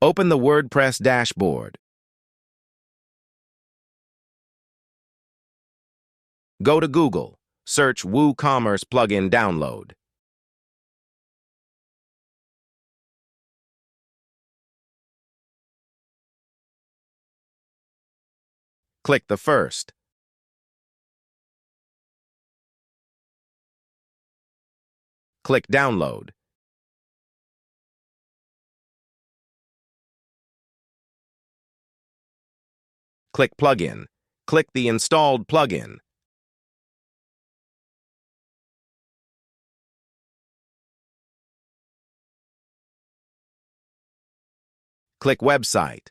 Open the WordPress dashboard. Go to Google. Search WooCommerce plugin download. Click the first. Click Download. Click Plugin. Click the installed plugin. Click Website.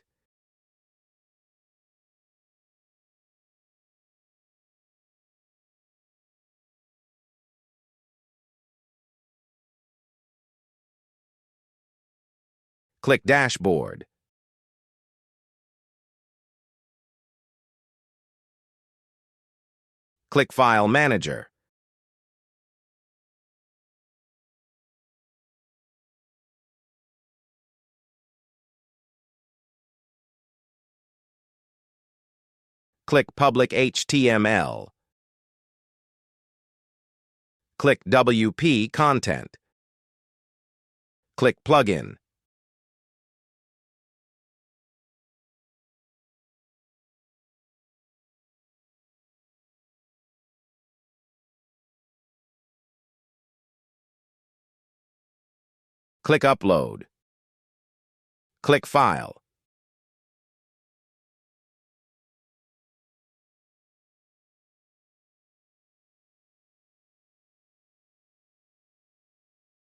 Click Dashboard. Click File Manager. Click Public HTML. Click WP Content. Click Plugin. Click Upload. Click File.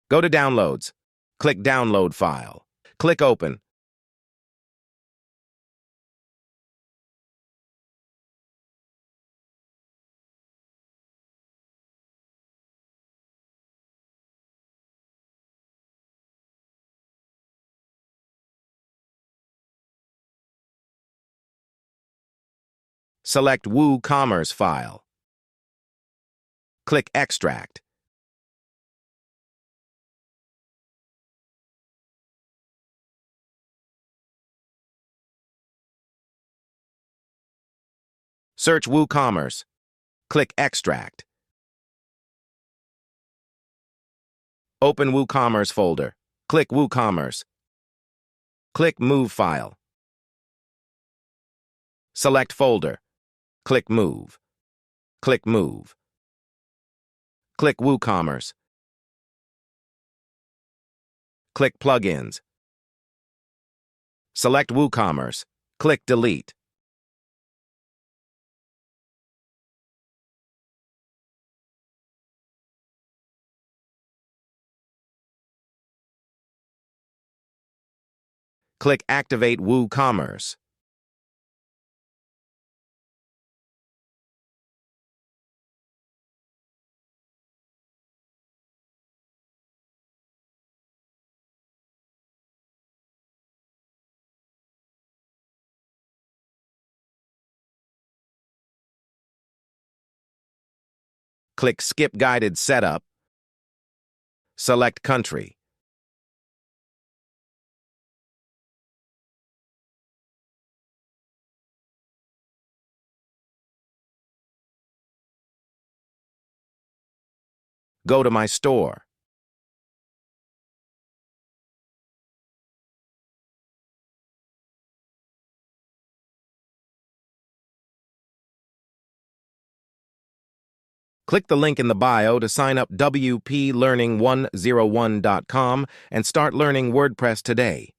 Go to Downloads. Click Download File. Click Open. Select WooCommerce file. Click Extract. Search WooCommerce. Click Extract. Open WooCommerce folder. Click WooCommerce. Click Move File. Select Folder. Click Move. Click Move. Click WooCommerce. Click Plugins. Select WooCommerce. Click Delete. Click Activate WooCommerce. Click Skip Guided Setup. Select Country. Go to My Store. Click the link in the bio to sign up WPLearning101.com and start learning WordPress today.